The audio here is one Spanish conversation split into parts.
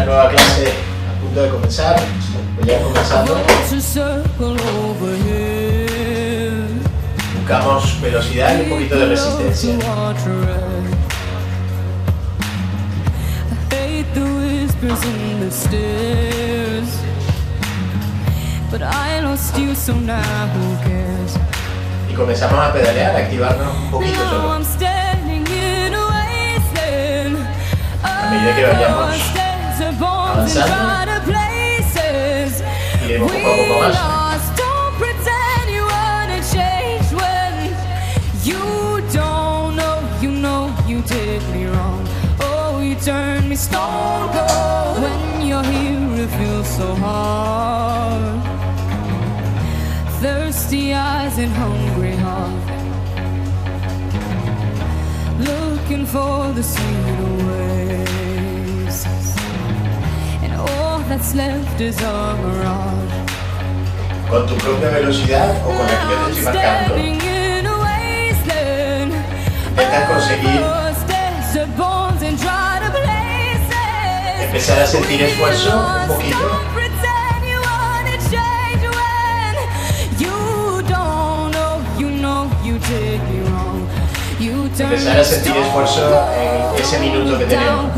una nueva clase a punto de comenzar, pues ya comenzando. Buscamos velocidad y un poquito de resistencia. Y comenzamos a pedalear, a activarnos un poquito solo. A medida que vayamos avanzando, iremos poco a poco más. Turn me stone cold when you're here, it feels so hard. Thirsty eyes and hungry heart, looking for the sweet oasis, and all that's left is a mirage. Con tu propia velocidad o con la que yo te estoy marcando, intenta conseguir empezar a sentir esfuerzo un poquito. Empezar a sentir esfuerzo en ese minuto que tenemos.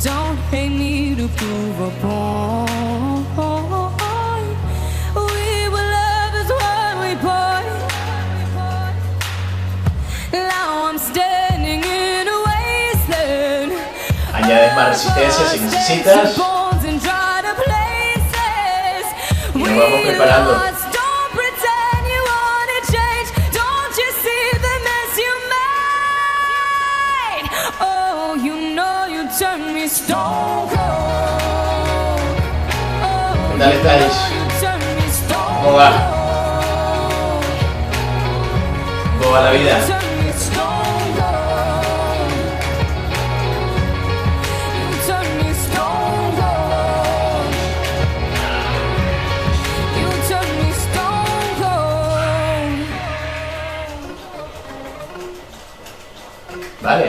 Don't hate me to prove a point. We will love is what we point. Now I'm standing in a wasteland. Añades más resistencia si necesitas. Y nos vamos preparando. ¿Qué tal estáis? ¿Cómo va? ¿Cómo va la vida? Vale.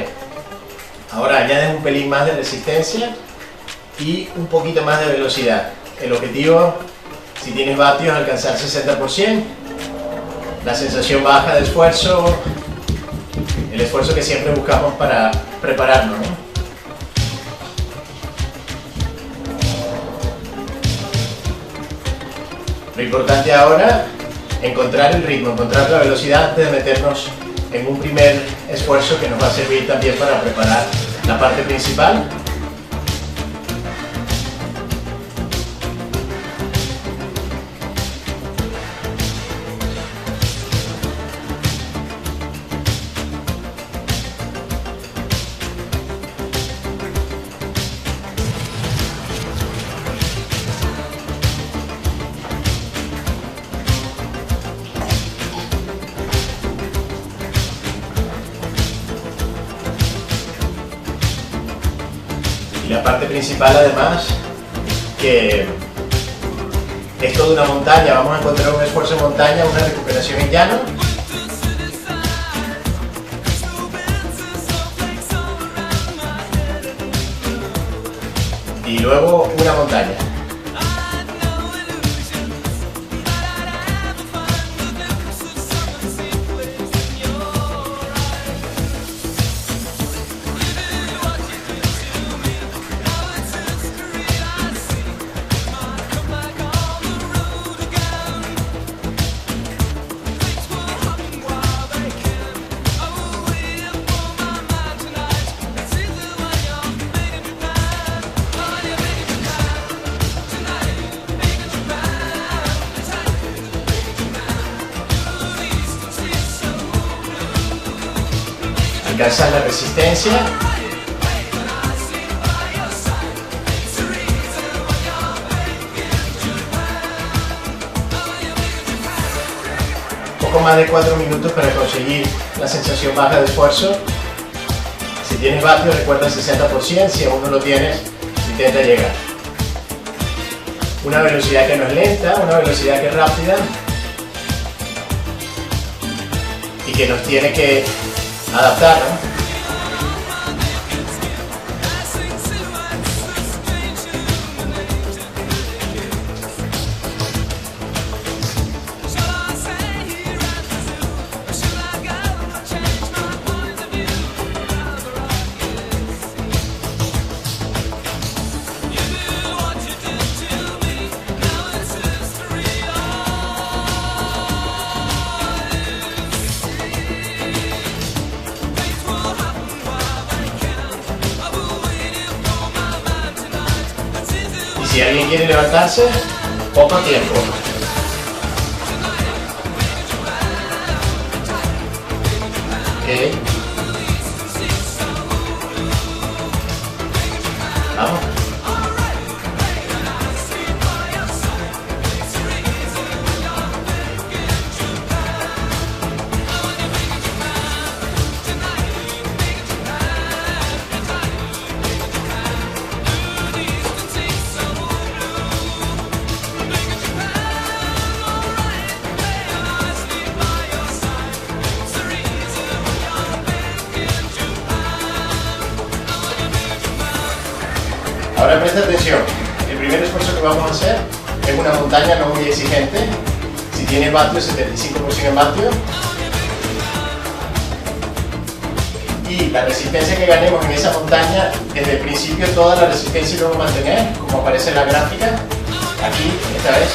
Ahora añades un pelín más de resistencia y un poquito más de velocidad. El objetivo, si tienes vatios, alcanzar 60%. La sensación baja de esfuerzo, el esfuerzo que siempre buscamos para prepararnos, ¿no? Lo importante ahora, encontrar el ritmo, encontrar la velocidad antes de meternos en un primer esfuerzo que nos va a servir también para preparar la parte principal. La parte principal, además, que es toda una montaña. Vamos a encontrar un esfuerzo en montaña, una recuperación en llano. Y luego una montaña. Alcanzar la resistencia. Poco más de 4 minutos para conseguir la sensación baja de esfuerzo. Si tienes vatios, recuerda el 60%, si aún no lo tienes, intenta llegar. Una velocidad que no es lenta, una velocidad que es rápida. que nos tiene que adaptar, ¿no? Si alguien quiere levantarse, poco tiempo. Ok. Vamos. Ahora presta atención, el primer esfuerzo que vamos a hacer es una montaña no muy exigente. Si tiene vatios, 75% en vatios. Y la resistencia que ganemos en esa montaña, desde el principio toda la resistencia lo vamos a mantener, como aparece en la gráfica, aquí, esta vez.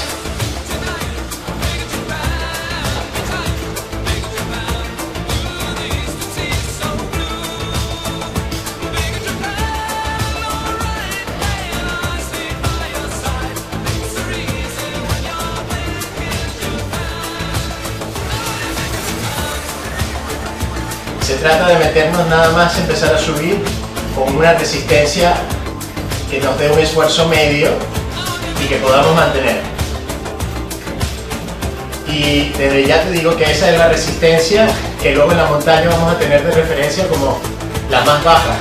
Se trata de meternos nada más, empezar a subir con una resistencia que nos dé un esfuerzo medio y que podamos mantener. Y desde ya te digo que esa es la resistencia que luego en la montaña vamos a tener de referencia como la más baja.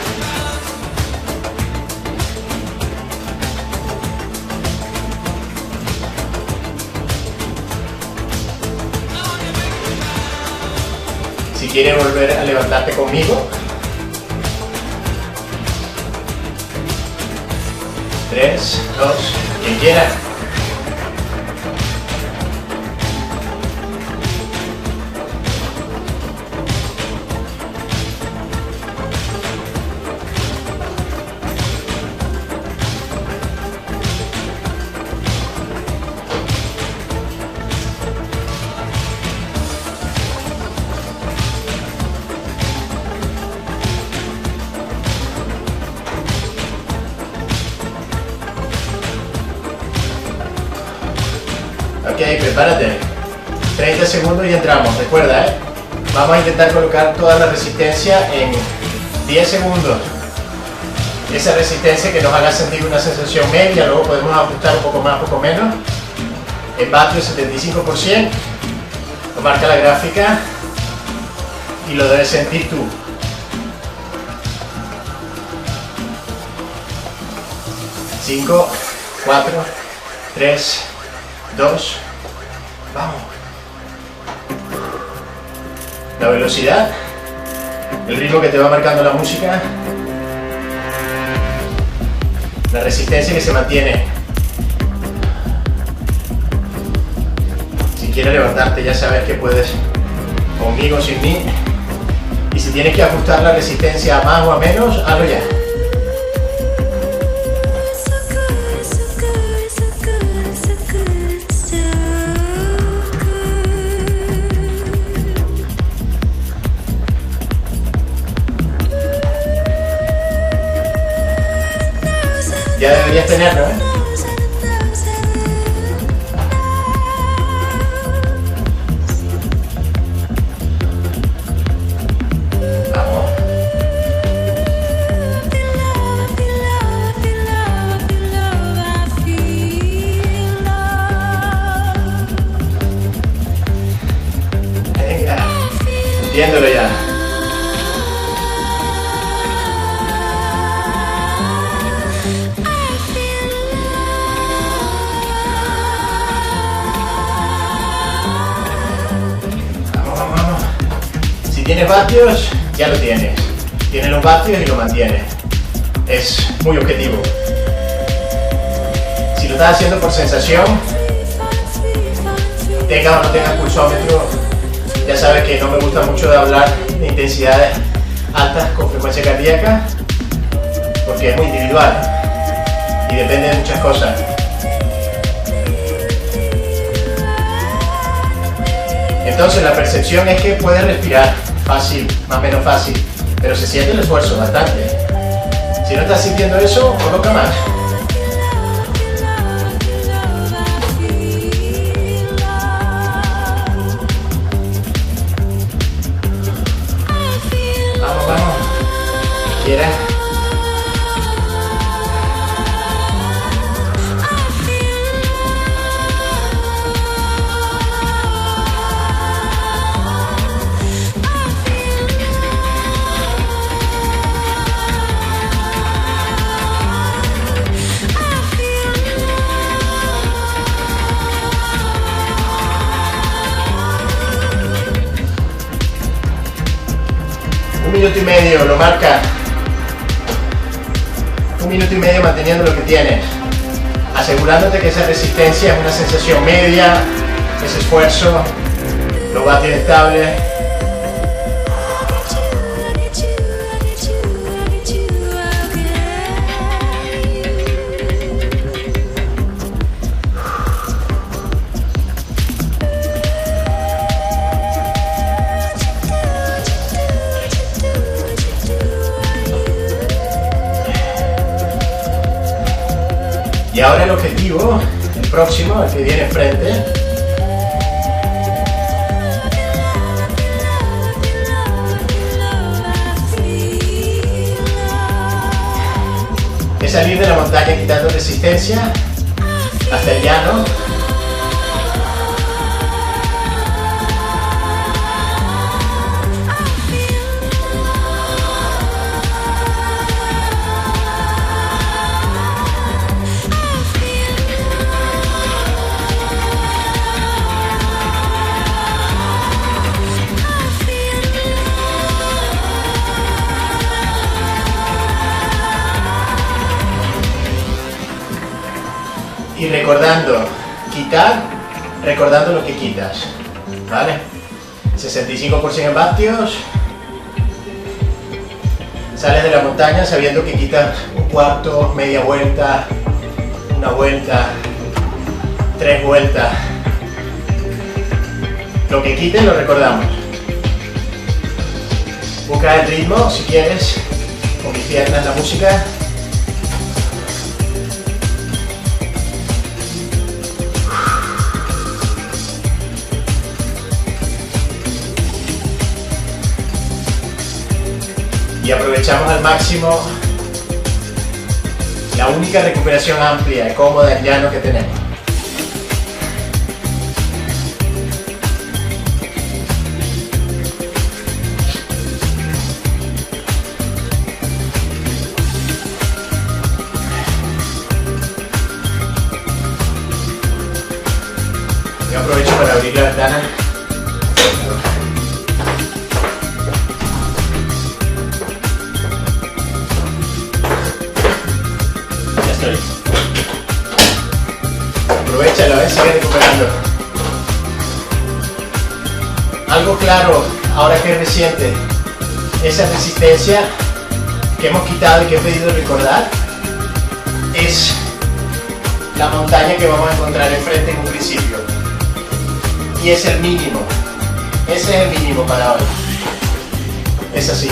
Si quieres volver a levantarte conmigo, 3, 2, quien quiera. Ok, prepárate. 30 segundos y entramos, recuerda, Vamos a intentar colocar toda la resistencia en 10 segundos. Esa resistencia que nos haga sentir una sensación media, luego podemos ajustar un poco más, un poco menos. El vatio 75%, lo marca la gráfica y lo debes sentir tú. 5, 4, 3, 2, vamos. La velocidad, el ritmo que te va marcando la música, la resistencia que se mantiene. Si quieres levantarte ya sabes que puedes, conmigo o sin mí. Y si tienes que ajustar la resistencia a más o a menos, hazlo ya. Ya deberías tenerlo, Vamos. Venga, entiéndolo ya. tienes vatios, ya lo tienes. Tienes los vatios y lo mantienes. Es muy objetivo. Si lo estás haciendo por sensación, tengas o no tengas pulsómetro, ya sabes que no me gusta mucho de hablar de intensidades altas con frecuencia cardíaca, porque es muy individual y depende de muchas cosas. Entonces la percepción es que puedes respirar fácil, más o menos fácil, pero se siente el esfuerzo bastante. Si no estás sintiendo eso, coloca más. Vamos, vamos. ¿Quieres? Un minuto y medio, lo marca. Un minuto y medio manteniendo lo que tienes, asegurándote que esa resistencia es una sensación media, ese esfuerzo, los vatios estables. Y ahora el objetivo, el próximo, el que viene enfrente, es salir de la montaña quitando resistencia hasta el llano. Y recordando, quitar, recordando lo que quitas, ¿vale? 65% en vatios, sales de la montaña sabiendo que quitas un cuarto, media vuelta, una vuelta, 3 vueltas. Lo que quites lo recordamos. Busca el ritmo si quieres, con mis piernas la música. Y aprovechamos al máximo la única recuperación amplia y cómoda en llano que tenemos. Yo aprovecho para abrir la ventana. Aprovechalo, sigue recuperando. Algo claro, ahora que es reciente, esa resistencia que hemos quitado y que he pedido recordar es la montaña que vamos a encontrar enfrente en un principio. Y es el mínimo. Ese es el mínimo para hoy. Es así.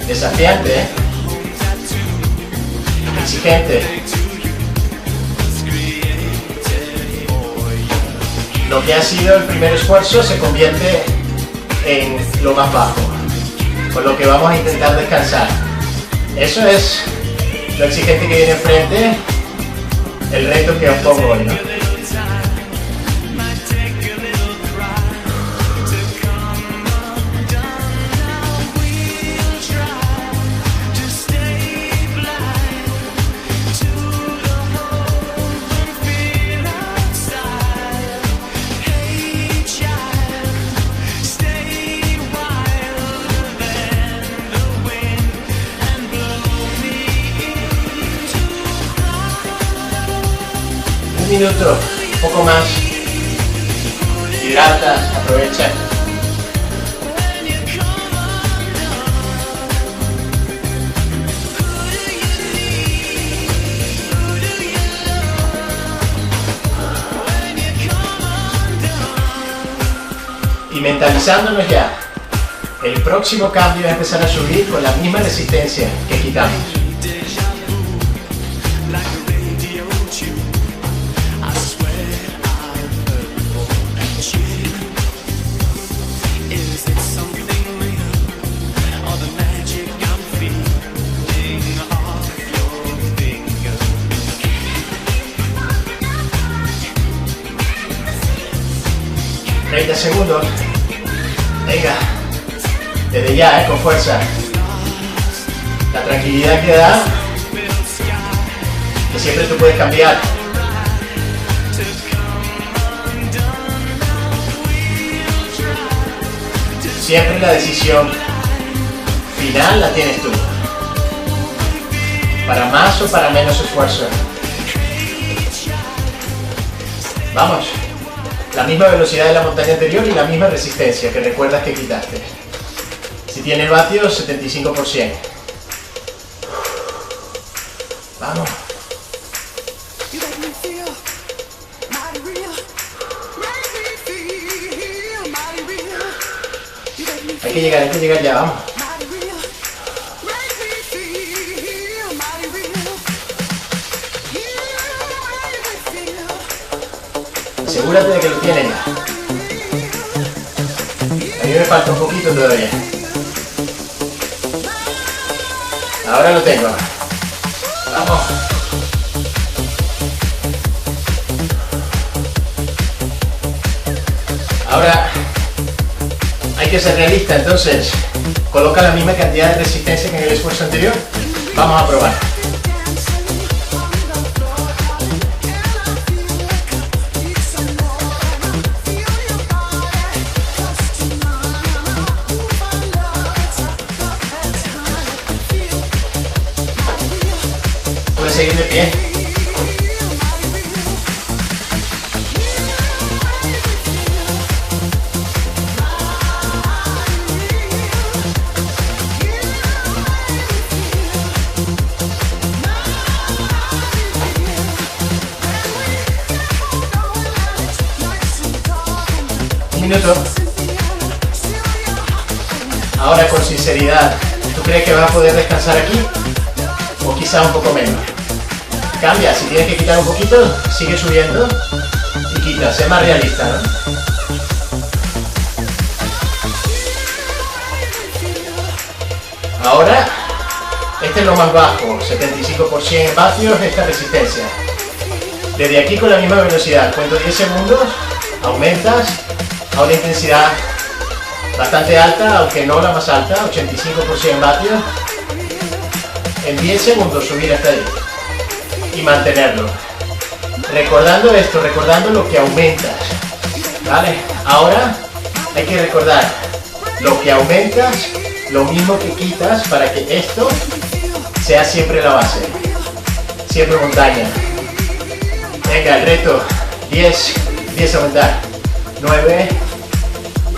Desafiante, ¿eh? Exigente. Lo que ha sido el primer esfuerzo se convierte en lo más bajo, con lo que vamos a intentar descansar. Eso es lo exigente que viene enfrente, el reto que os pongo hoy, ¿no? Un minuto, un poco más. Hidrata, aprovecha. Y mentalizándonos ya, el próximo cambio es empezar a subir con la misma resistencia que quitamos. Segundos. Venga, desde ya, con fuerza. La tranquilidad que da, que siempre tú puedes cambiar. Siempre la decisión final la tienes tú. Para más o para menos esfuerzo. Vamos. La misma velocidad de la montaña anterior y la misma resistencia que recuerdas que quitaste. Si tienes vatios, 75%. Vamos. Hay que llegar ya, vamos. Asegúrate de que lo tienes ya. A mí me falta un poquito todavía. Ahora lo tengo. Vamos. Ahora hay que ser realista, entonces coloca la misma cantidad de resistencia que en el esfuerzo anterior. Vamos a probar. Puedes seguir de pie. Minuto. Ahora con sinceridad, ¿tú crees que vas a poder descansar aquí? O quizá un poco menos. Cambia, si tienes que quitar un poquito, sigue subiendo y quita, sé más realista, ¿no? Ahora, este es lo más bajo, 75% en vatios, esta resistencia. Desde aquí con la misma velocidad, cuento 10 segundos, aumentas a una intensidad bastante alta, aunque no la más alta, 85% en vatios. En 10 segundos subir hasta ahí y mantenerlo. Recordando esto, recordando lo que aumentas, ¿vale? Ahora hay que recordar lo que aumentas, lo mismo que quitas para que esto sea siempre la base. Siempre montaña. Venga, el reto, 10 aumentar. 9,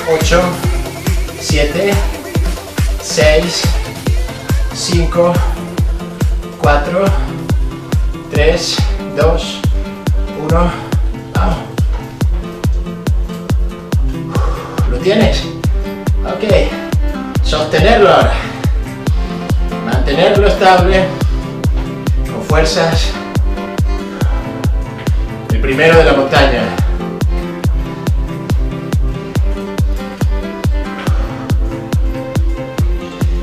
8, 7, 6, 5, 4, 3, 2, 1, vamos. ¿Lo tienes? Ok. Sostenerlo ahora. Mantenerlo estable. Con fuerzas. El primero de la montaña.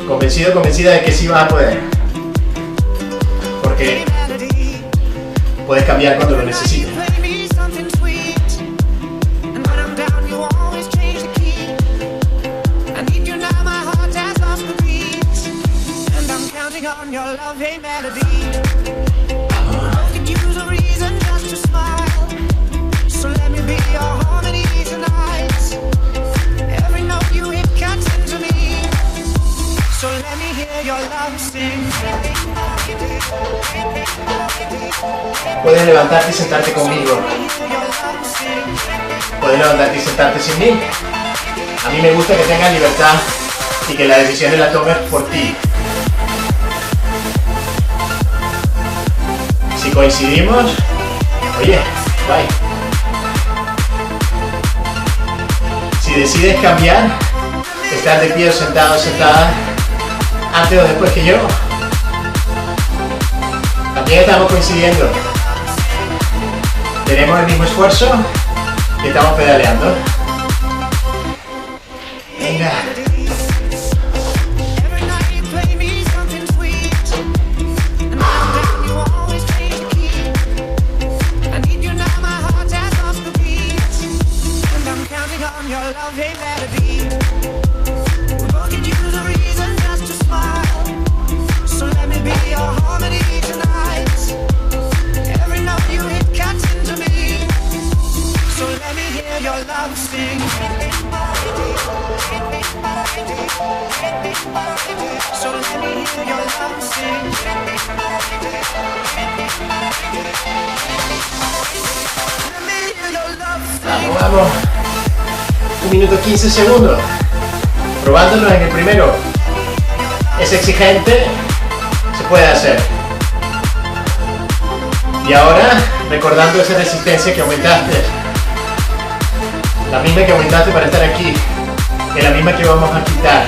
Convencido, convencida de que sí vas a poder. Porque puedes cambiar cuando lo necesites. So let me hear your love sing. Puedes levantarte y sentarte conmigo. Puedes levantarte y sentarte sin mí. A mí me gusta que tengas libertad y que las decisiones las tomes por ti. Si coincidimos, oye, bye. Si decides cambiar, estar de pie o sentado o sentada, antes o después que yo, también estamos coincidiendo. Tenemos el mismo esfuerzo y estamos pedaleando. Venga. Vamos, vamos. 1 minuto 15 segundos. Probándolo en el primero. Es exigente, se puede hacer. Y ahora, recordando esa resistencia que aumentaste. La misma que aumentaste para estar aquí. Es la misma que vamos a quitar.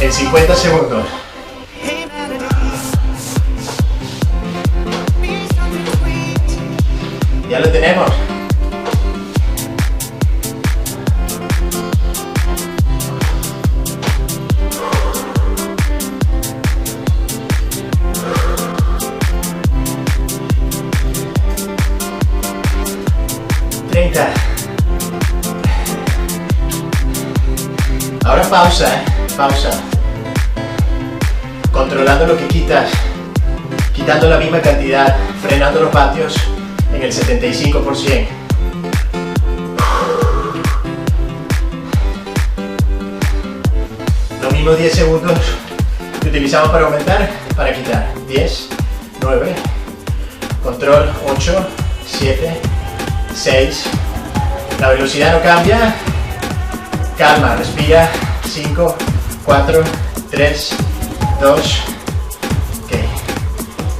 En 50 segundos. Ya lo tenemos. Ahora pausa, pausa. Controlando lo que quitas, quitando la misma cantidad, frenando los vatios en el 75%. Los mismos 10 segundos que utilizamos para aumentar, para quitar. 10, 9, control, 8, 7, 6. La velocidad no cambia. Calma, respira. 5, 4, 3, 2. Ok.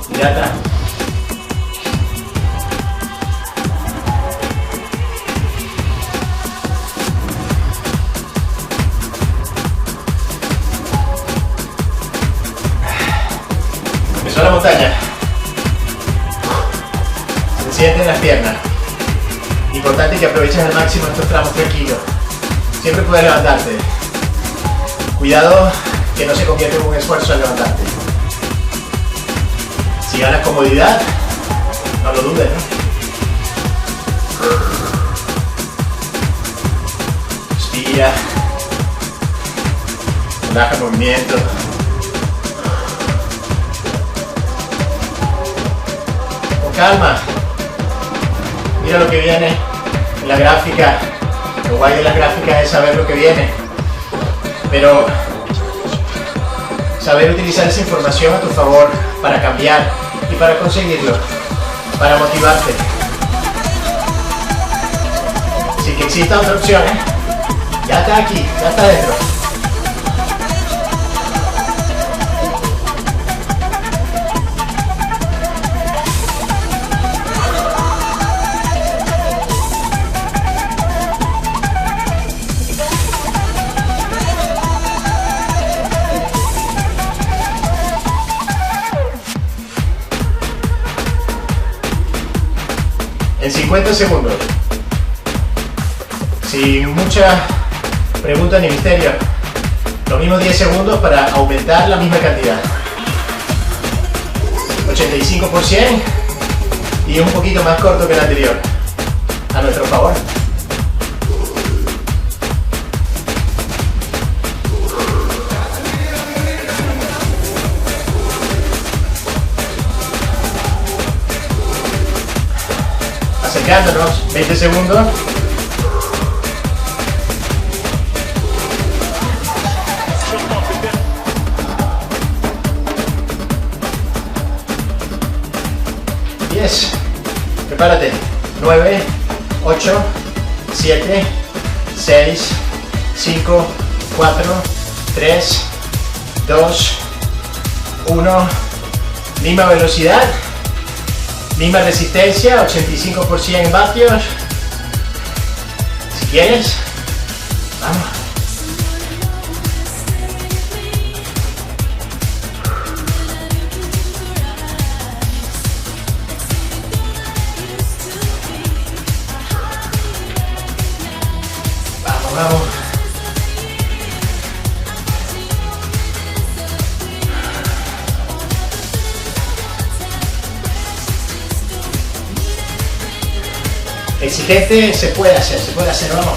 Hidrata. Empezó la montaña. Se sienten las piernas. Importante que aproveches al máximo estos tramos tranquilos. Siempre puedes levantarte. Cuidado que no se convierta en un esfuerzo al levantarte. Si ganas comodidad, no lo dudes, ¿no? Respira. Relaja el movimiento. Con calma. Mira lo que viene en la gráfica. Lo guay de las gráficas es saber lo que viene. Pero saber utilizar esa información a tu favor para cambiar y para conseguirlo, para motivarte. Sin que exista otra opción, ¿eh? Ya está aquí, ya está dentro. En 50 segundos, sin mucha pregunta ni misterio, los mismos 10 segundos para aumentar la misma cantidad. 85% y un poquito más corto que el anterior, a nuestro favor. Acercándonos, 20 segundos. 10. Prepárate. 9, 8, 7, 6, 5, 4, 3, 2, 1. Misma velocidad, misma resistencia, 85% en vatios. Si quieres, vamos. Vamos. Exigente, se puede hacer, vamos.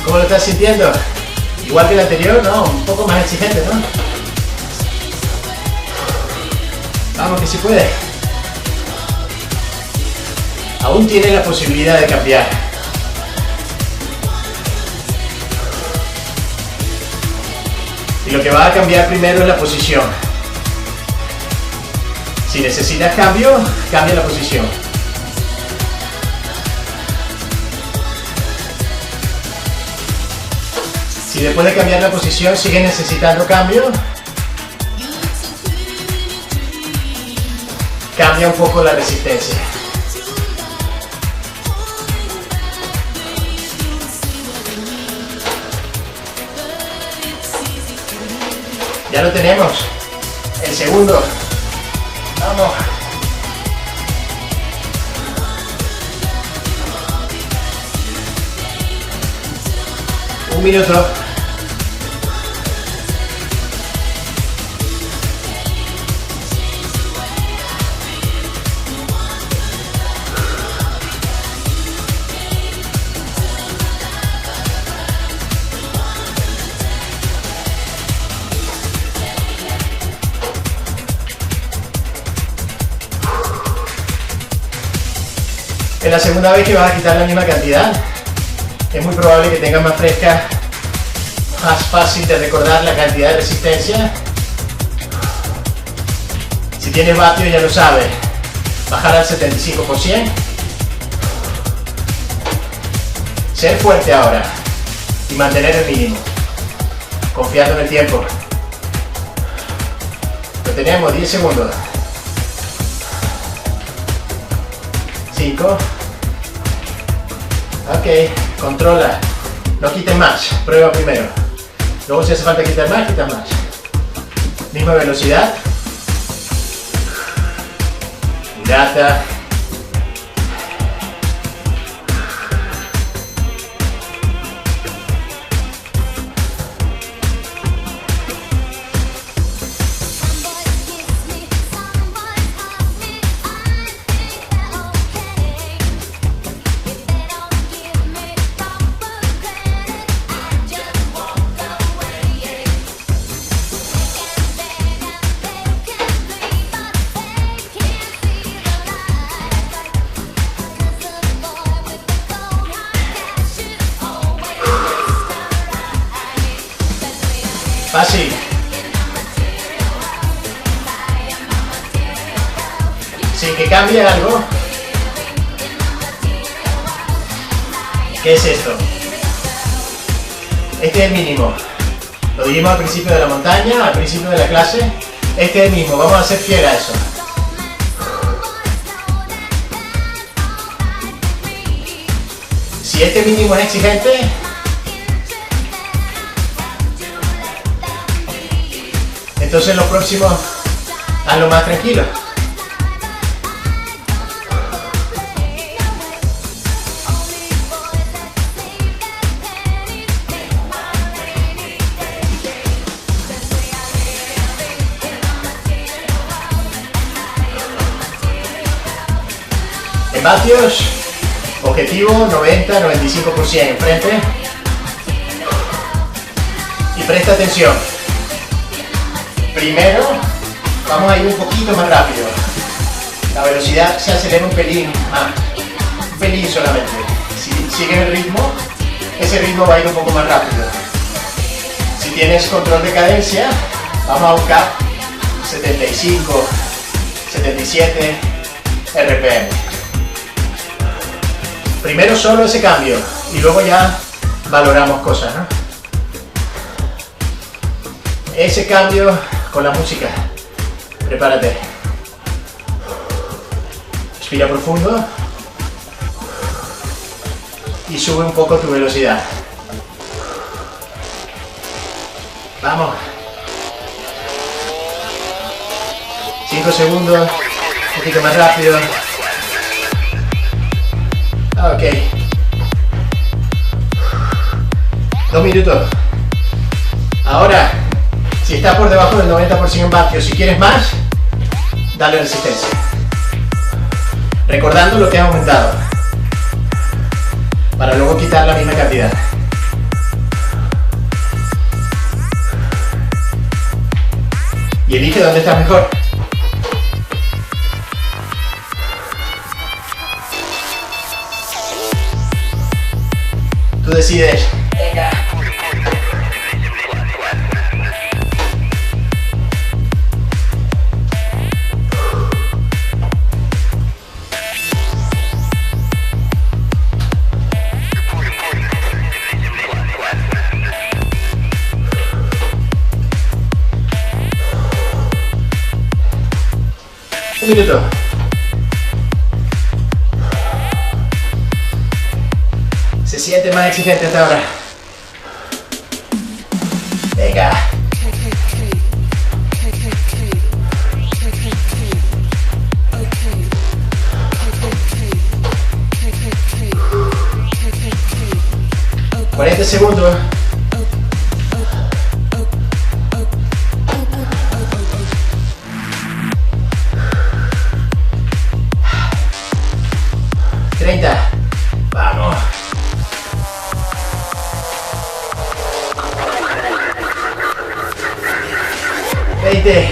¿Cómo lo estás sintiendo? Igual que el anterior, ¿no? Un poco más exigente, ¿no? Vamos, que se puede. Aún tienes la posibilidad de cambiar. Y lo que va a cambiar primero es la posición. Si necesitas cambio, cambia la posición. Si después de cambiar la posición sigues necesitando cambio, cambia un poco la resistencia. Ya lo tenemos. El segundo. Vamos. Un minuto. Es la segunda vez que vas a quitar la misma cantidad. Es muy probable que tengas más fresca, más fácil de recordar la cantidad de resistencia. Si tienes vatios ya lo sabes, bajar al 75%. Ser fuerte ahora y mantener el mínimo, confiando en el tiempo. Lo tenemos, 10 segundos. 5. Ok, controla. No quites más, prueba primero. Luego si hace falta quitar más, quita más. Misma velocidad. Hidrata. Fácil. Sin que cambie algo. ¿Qué es esto? Este es el mínimo. Lo dijimos al principio de la montaña, al principio de la clase. Este es el mismo. Vamos a ser fieles a eso. Si este mínimo es exigente, entonces los próximos hazlo más tranquilo. En vatios, objetivo 90-95% enfrente. Y presta atención. Primero, vamos a ir un poquito más rápido. La velocidad se acelera un pelín más. Un pelín solamente. Si sigues el ritmo, ese ritmo va a ir un poco más rápido. Si tienes control de cadencia, vamos a buscar 75, 77 RPM. Primero solo ese cambio y luego ya valoramos cosas, ¿no? Ese cambio con la música. Prepárate. Respira profundo y sube un poco tu velocidad. Vamos. 5 segundos, un poquito más rápido. Ok. 2 minutos. Ahora, si está por debajo del 90% en vatios, si quieres más, dale resistencia. Recordando lo que has aumentado, para luego quitar la misma cantidad. Y elige dónde estás mejor. Tú decides. Venga. Un minuto. Se siente más exigente hasta ahora. Venga. $40 segundos. Vamos. $20.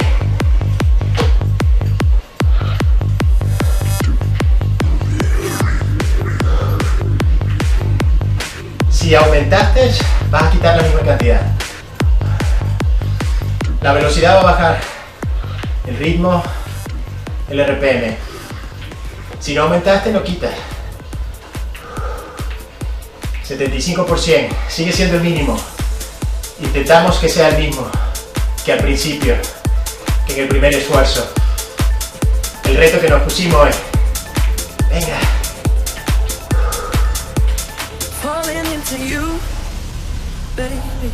Si aumentaste, vas a quitar la misma cantidad. La velocidad va a bajar. El ritmo, el RPM. Si no aumentaste, no quitas. 75%, sigue siendo el mínimo. Intentamos que sea el mismo que al principio, que en el primer esfuerzo. El reto que nos pusimos es, venga. Falling into you, baby.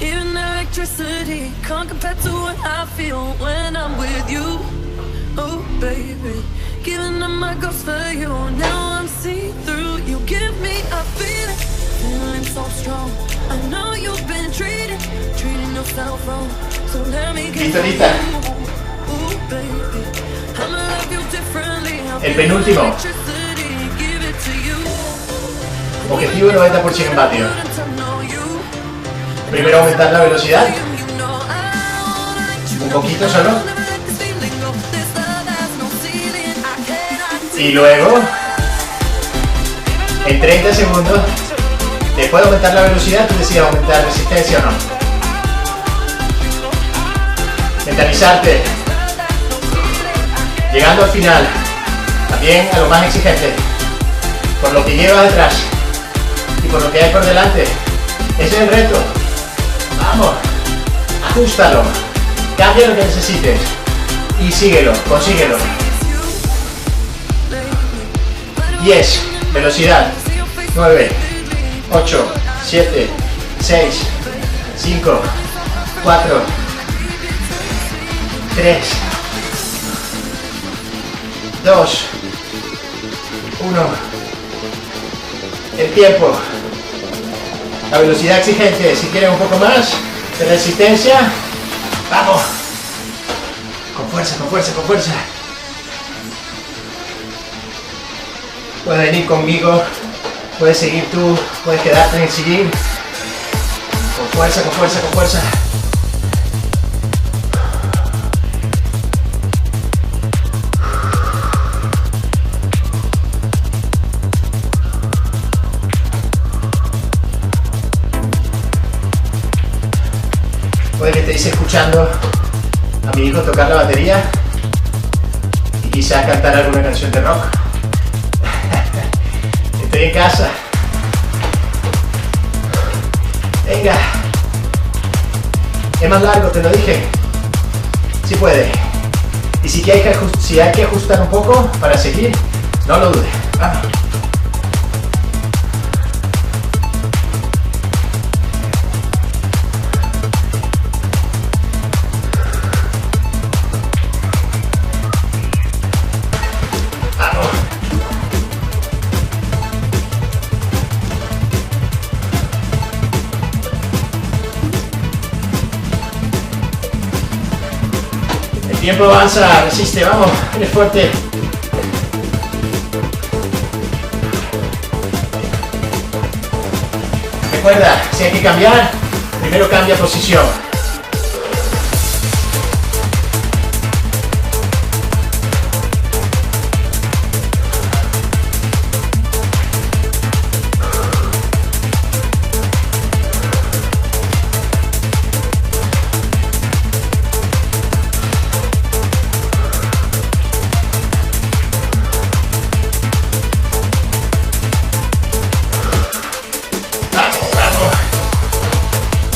Even electricity can't compare to what I feel when I'm with you. Oh, baby. Giving up my ghost for you. Now I'm see-through. You give me a feeling, feeling so strong. I know you've been treating yourself wrong. So let me get Lista. Ooh, baby. I'ma love you differently. El penúltimo. Objetivo 90% en vatios. Primero aumentar la velocidad. Un poquito solo. Y luego, en 30 segundos, después de aumentar la velocidad, tú decides aumentar resistencia o no. Mentalizarte. Llegando al final, también a lo más exigente, por lo que llevas detrás y por lo que hay por delante. Ese es el reto. Vamos, ajústalo, cambia lo que necesites y síguelo, consíguelo. 10, velocidad, 9, 8, 7, 6, 5, 4, 3, 2, 1. El tiempo. La velocidad exigente. Si quieren un poco más de resistencia, vamos. Con fuerza, con fuerza, con fuerza. Puedes venir conmigo, puedes seguir tú, puedes quedarte en el sillín. Con fuerza, con fuerza, con fuerza. Puede que estéis escuchando a mi hijo tocar la batería y quizás cantar alguna canción de rock. Estoy en casa. Venga. Es más largo, te lo dije. Si puede. Y si hay que ajustar un poco para seguir, no lo dudes. Vamos. El tiempo avanza, resiste, vamos, eres fuerte. Recuerda, si hay que cambiar, primero cambia posición.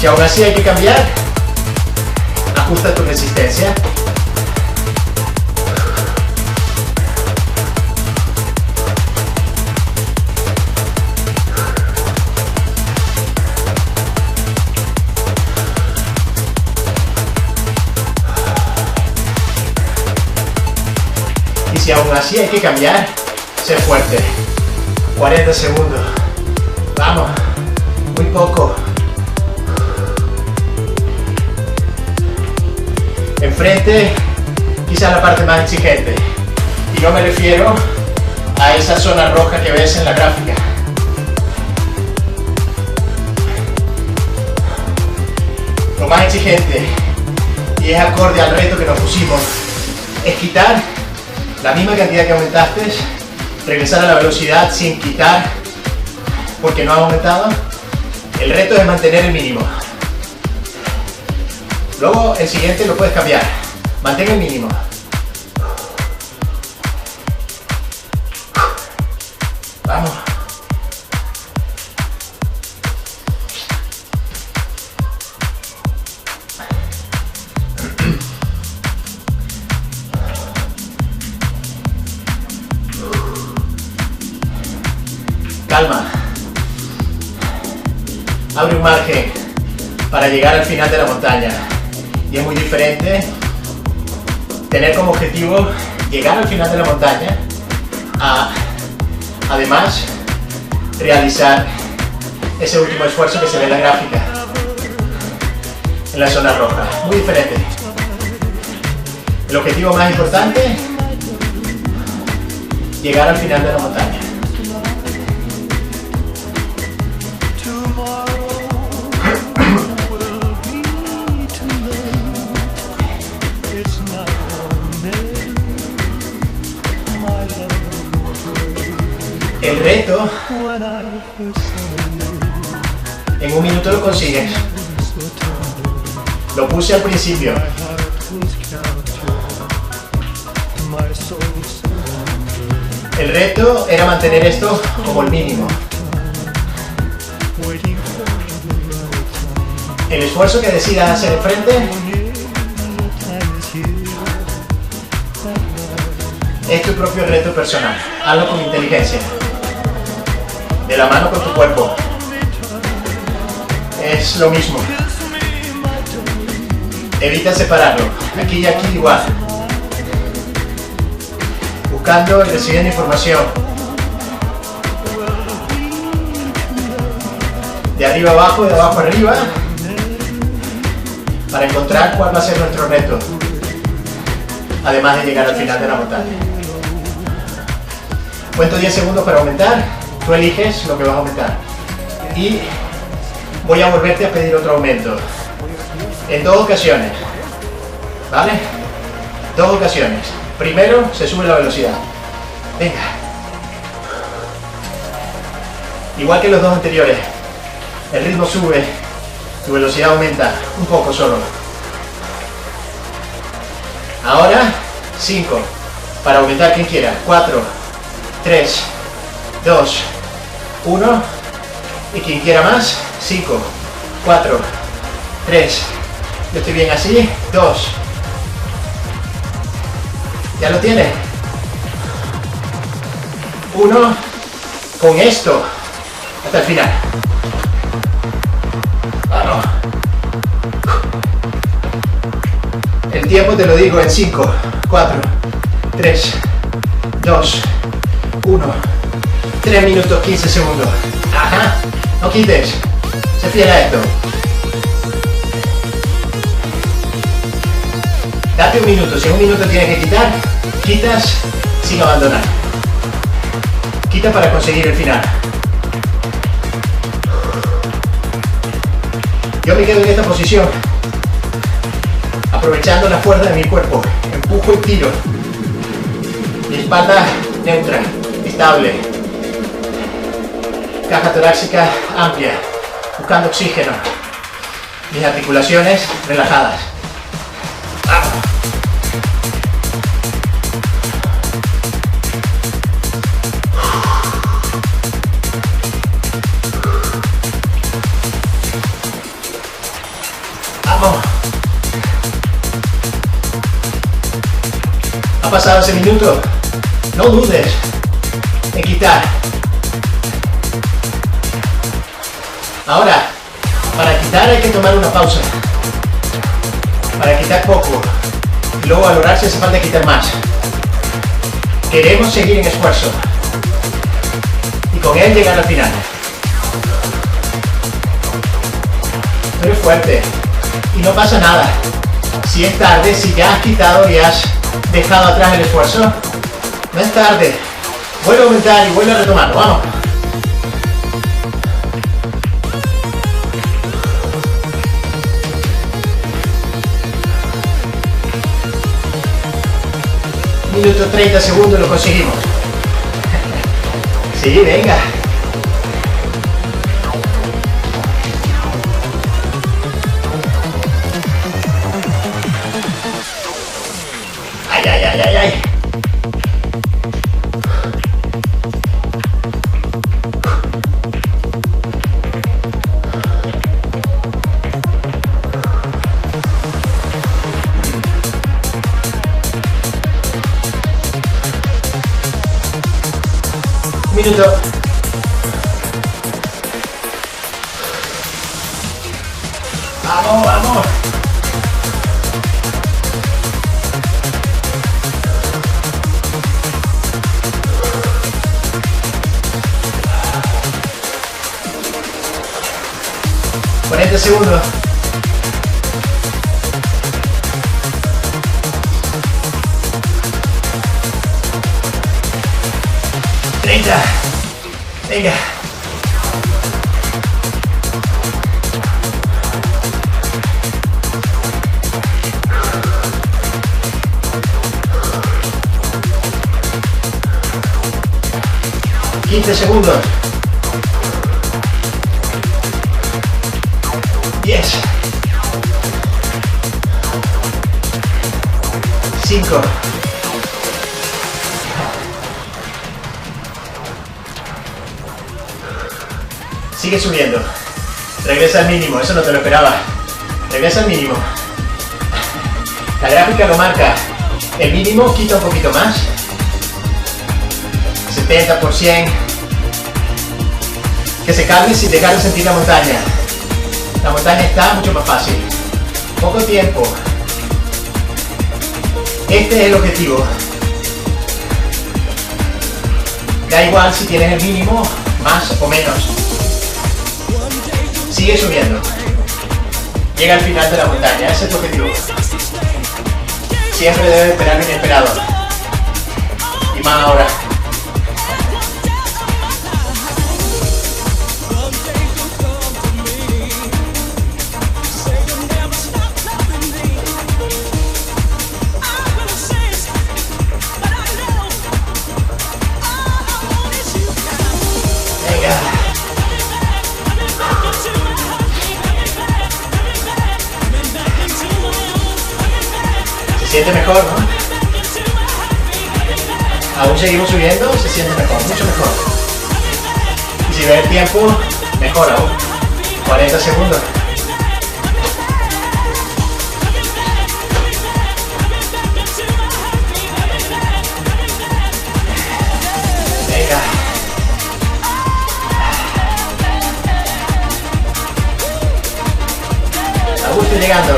Si aún así hay que cambiar, ajusta tu resistencia. Y si aún así hay que cambiar, sé fuerte. 40 segundos. Vamos, muy poco. Enfrente, quizá la parte más exigente, y no me refiero a esa zona roja que ves en la gráfica. Lo más exigente, y es acorde al reto que nos pusimos, es quitar la misma cantidad que aumentaste, regresar a la velocidad sin quitar, porque no ha aumentado. El reto es mantener el mínimo. Luego el siguiente lo puedes cambiar. Mantén el mínimo. Vamos. Calma. Abre un margen para llegar al final de la montaña. Y es muy diferente tener como objetivo llegar al final de la montaña a, además, realizar ese último esfuerzo que se ve en la gráfica, en la zona roja. Muy diferente. El objetivo más importante, llegar al final de la montaña. El reto, en un minuto lo consigues. Lo puse al principio. El reto era mantener esto como el mínimo. El esfuerzo que decidas hacer enfrente es tu propio reto personal. Hazlo con inteligencia. De la mano con tu cuerpo. Es lo mismo. Evita separarlo. Aquí y aquí igual. Buscando y recibiendo información. De arriba abajo, de abajo arriba. Para encontrar cuál va a ser nuestro reto. Además de llegar al final de la montaña. Cuento 10 segundos para aumentar, tú eliges lo que vas a aumentar. Y voy a volverte a pedir otro aumento. En 2 ocasiones. ¿Vale? 2 ocasiones. Primero se sube la velocidad. Venga. Igual que los 2 anteriores. El ritmo sube, tu velocidad aumenta un poco solo. Ahora 5. Para aumentar quien quiera. 4, 3, 2, 1. Y quien quiera más. 5, 4, 3. Yo estoy bien así. 2. ¿Ya lo tiene? 1. Con esto. Hasta el final. Vamos. El tiempo te lo digo en 5, 4, 3, 2, 1. 3 minutos 15 segundos. Ajá. No quites. Se fiel a esto. Date un minuto. Si en un minuto tienes que quitar, quitas sin abandonar. Quita para conseguir el final. Yo me quedo en esta posición, aprovechando la fuerza de mi cuerpo. Empujo y tiro. Mi espalda neutra, estable. Caja torácica amplia, buscando oxígeno. Mis articulaciones relajadas. ¡Vamos! ¡Vamos! Ha pasado ese minuto. No dudes en quitar. Ahora, para quitar hay que tomar una pausa. Para quitar poco. Y luego valorar si hace falta quitar más. Queremos seguir en esfuerzo. Y con él llegar al final. Tú eres fuerte. Y no pasa nada. Si es tarde, si ya has quitado y has dejado atrás el esfuerzo, no es tarde. Vuelve a aumentar y vuelve a retomarlo. Vamos. Minuto 30 segundos, lo conseguimos. Sí, venga. Ay, ay, ay, ay, ay. Minuto. Vamos, vamos. Segundos. Venga. 15 segundos. 10. 5. Sigue subiendo. Regresa al mínimo, eso no te lo esperaba. Regresa al mínimo. La gráfica lo marca. El mínimo quita un poquito más. 70%. Que se calme sin dejar de sentir la montaña. La montaña está mucho más fácil. Poco tiempo. Este es el objetivo. Da igual si tienes el mínimo, más o menos. Sigue subiendo. Llega al final de la montaña, ese es tu objetivo. Siempre debes esperar lo inesperado. Y más ahora. siente mejor, ¿no? Aún seguimos subiendo, se siente mejor, mucho mejor. Y si ve el tiempo, mejor aún. 40 segundos. Venga. A gusto llegando.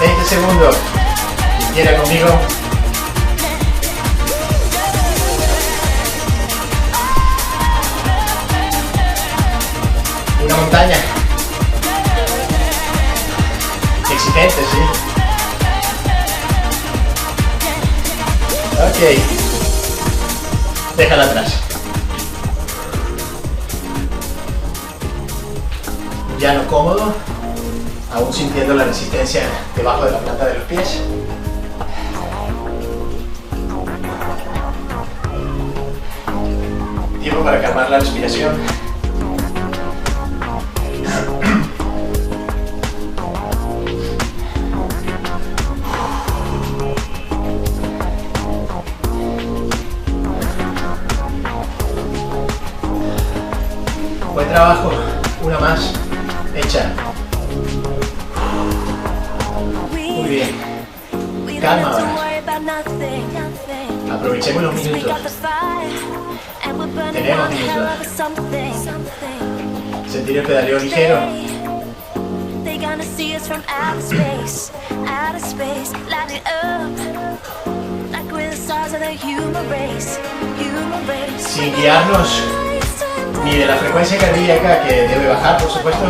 20 segundos. Si quiere conmigo. Una montaña. Exigente, sí. Ok. Déjala atrás. Ya no cómodo. Aún sintiendo la resistencia debajo de la planta de los pies. Tiempo para calmar la respiración. Buen trabajo. Una más. Hecha. Muy bien. Calma ahora. Aprovechemos los minutos. Tenemos minutos. Sentir el pedaleo ligero. Sin guiarnos ni de la frecuencia cardíaca, que debe bajar, por supuesto,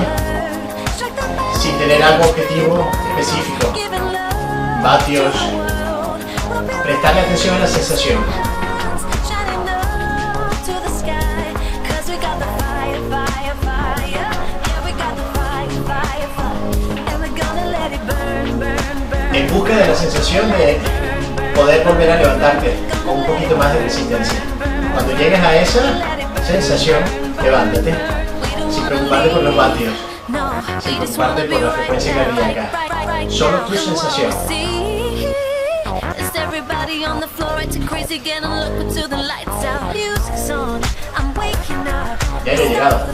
sin tener algo objetivo específico. Vatios. Prestarle atención a la sensación. En busca de la sensación de poder volver a levantarte con un poquito más de resistencia. Cuando llegues a esa sensación, levántate, sin preocuparte por los vatios, sin preocuparte por la frecuencia cardíaca, solo tu sensación. Ya he llegado.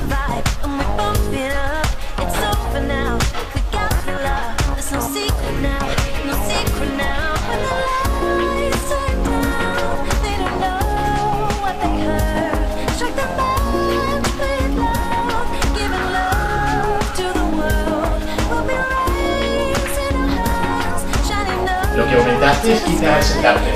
Lo que aumentaste es quizás al sentarte.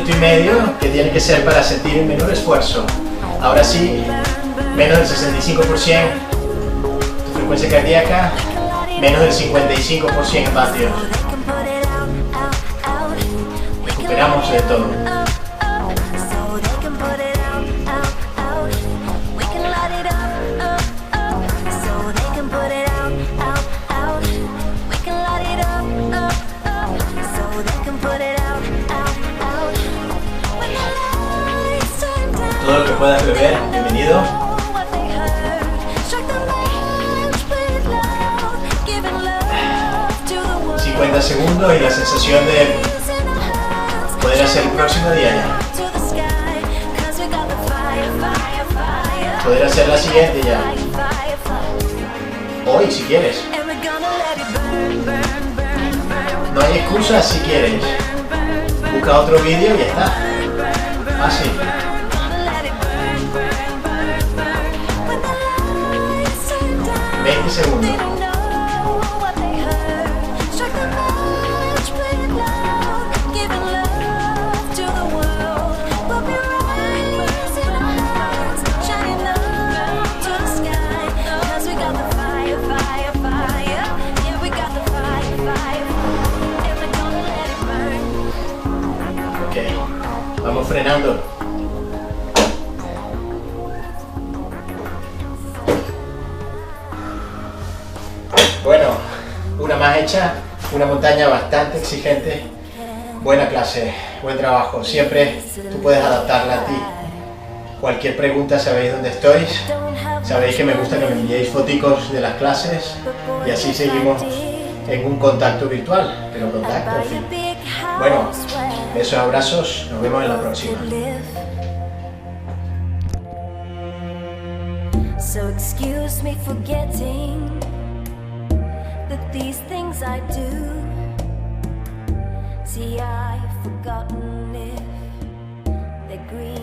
Y medio que tiene que ser para sentir un menor esfuerzo. Ahora sí, menos del 65% tu frecuencia cardíaca, menos del 55% en vatios. Recuperamos de todo. Todo lo que puedas beber, bienvenido. 50 segundos y la sensación de poder hacer el próximo día ya. Poder hacer la siguiente ya. Hoy si quieres. No hay excusa si quieres. Busca otro vídeo y ya está. Así. 20 segundos. Burn. más hecha, una montaña bastante exigente. Buena clase, buen trabajo, siempre tú puedes adaptarla a ti. Cualquier pregunta sabéis dónde estoy, sabéis que me gusta que me enviéis foticos de las clases y así seguimos en un contacto virtual, pero contacto al fin. Bueno, besos, abrazos, nos vemos en la próxima. So excuse me for getting that these things I do. See, I've forgotten if they're green.